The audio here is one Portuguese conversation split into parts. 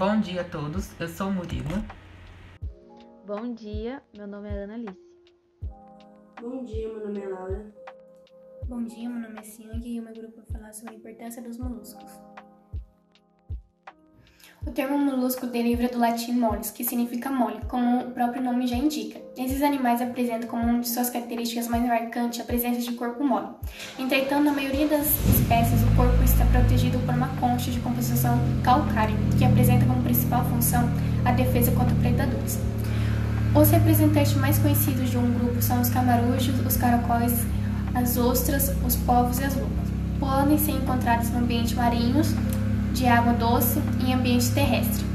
Bom dia a todos, eu sou o Murilo. Bom dia, meu nome é Ana Alice. Bom dia, meu nome é Laura. Bom dia, meu nome é Ciang e o meu grupo vai falar sobre a importância dos moluscos. O termo molusco deriva do latim mollis, que significa mole, como o próprio nome já indica. Esses animais apresentam como uma de suas características mais marcantes a presença de corpo mole. Entretanto, na maioria das espécies, o corpo está protegido por uma concha de composição calcária, que apresenta como principal função a defesa contra predadores. Os representantes mais conhecidos de um grupo são os camarujos, os caracóis, as ostras, os polvos e as lupas. Podem ser encontrados no ambiente marinhos, de água doce e em ambiente terrestre.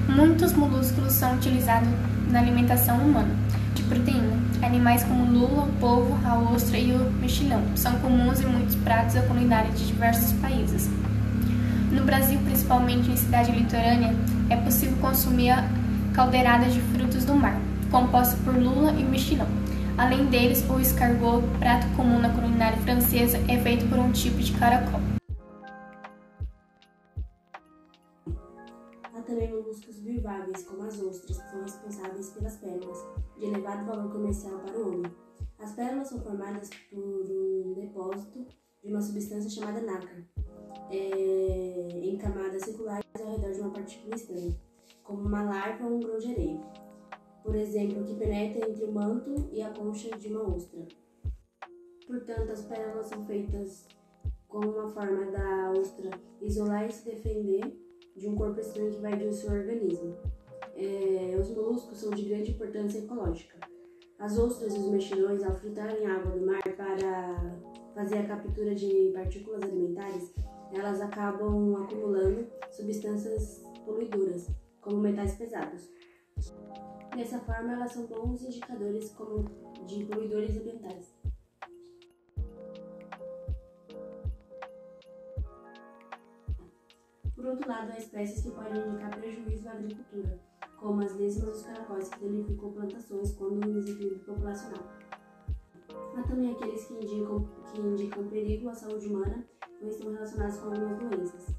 Muitos molúsculos são utilizados na alimentação humana de proteína. Animais como lula, o polvo, a ostra e o mexilhão são comuns em muitos pratos da culinária de diversos países. No Brasil, principalmente em cidade litorânea, é possível consumir caldeiradas de frutos do mar, composta por lula e mexilhão. Além deles, o escargot, prato comum na culinária francesa, é feito por um tipo de caracol. Há também moluscos bivalves, como as ostras, que são responsáveis pelas pérolas, de elevado valor comercial para o homem. As pérolas são formadas por um depósito de uma substância chamada nácar, em camadas circulares ao redor de uma partícula estranha, como uma larva ou um grão de areia, por exemplo, que penetra entre o manto e a concha de uma ostra. Portanto, as pérolas são feitas com uma forma da ostra isolar e se defender de um corpo estranho que invadiu o seu organismo. Os moluscos são de grande importância ecológica. As ostras e os mexilhões, ao fritarem a água do mar para fazer a captura de partículas alimentares, elas acabam acumulando substâncias poluidoras, como metais pesados. Dessa forma, elas são bons indicadores de poluidores ambientais. Por outro lado, há espécies que podem indicar prejuízo à agricultura, como as lesmas e os caracóis, que danificam plantações quando há um desequilíbrio populacional. Há também aqueles que indicam perigo à saúde humana ou estão relacionados com algumas doenças.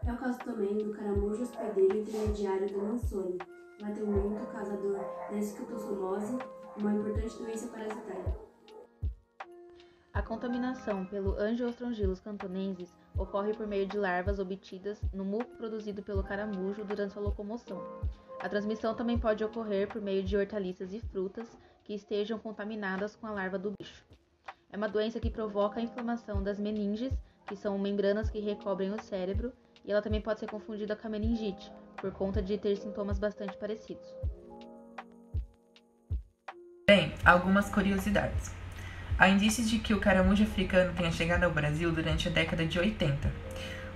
É o caso também do caramujo hospedeiro intermediário do Mansoni, latrumento causador da esquistossomose, uma importante doença parasitária. A contaminação pelo Angiostrongylos cantonensis ocorre por meio de larvas obtidas no muco produzido pelo caramujo durante a locomoção. A transmissão também pode ocorrer por meio de hortaliças e frutas que estejam contaminadas com a larva do bicho. É uma doença que provoca a inflamação das meninges, que são membranas que recobrem o cérebro, e ela também pode ser confundida com a meningite, por conta de ter sintomas bastante parecidos. Bem, algumas curiosidades. Há indícios de que o caramujo africano tenha chegado ao Brasil durante a década de 80.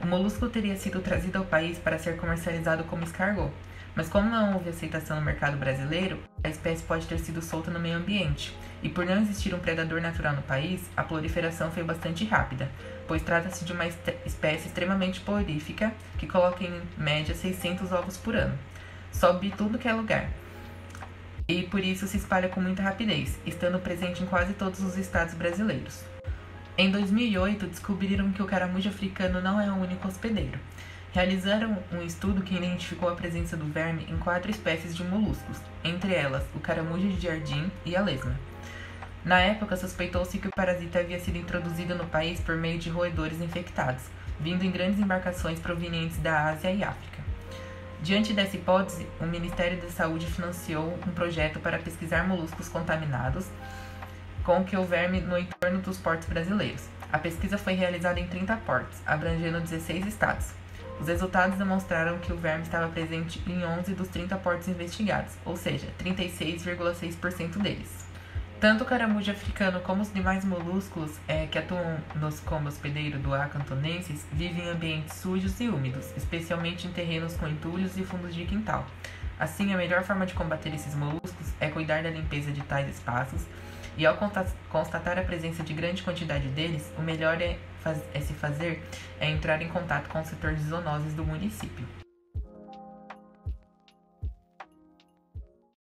O molusco teria sido trazido ao país para ser comercializado como escargot, mas como não houve aceitação no mercado brasileiro, a espécie pode ter sido solta no meio ambiente, e por não existir um predador natural no país, a proliferação foi bastante rápida, pois trata-se de uma espécie extremamente prolífica que coloca em média 600 ovos por ano. Sobe tudo que é lugar. E por isso se espalha com muita rapidez, estando presente em quase todos os estados brasileiros. Em 2008, descobriram que o caramujo africano não é o único hospedeiro. Realizaram um estudo que identificou a presença do verme em 4 espécies de moluscos, entre elas o caramujo de jardim e a lesma. Na época, suspeitou-se que o parasita havia sido introduzido no país por meio de roedores infectados, vindo em grandes embarcações provenientes da Ásia e África. Diante dessa hipótese, o Ministério da Saúde financiou um projeto para pesquisar moluscos contaminados com que o verme no entorno dos portos brasileiros. A pesquisa foi realizada em 30 portos, abrangendo 16 estados. Os resultados demonstraram que o verme estava presente em 11 dos 30 portos investigados, ou seja, 36,6% deles. Tanto o caramujo africano como os demais molúsculos que atuam como hospedeiro do A. cantonensis vivem em ambientes sujos e úmidos, especialmente em terrenos com entulhos e fundos de quintal. Assim, a melhor forma de combater esses moluscos é cuidar da limpeza de tais espaços, e ao constatar a presença de grande quantidade deles, o melhor é entrar em contato com o setor de zoonoses do município.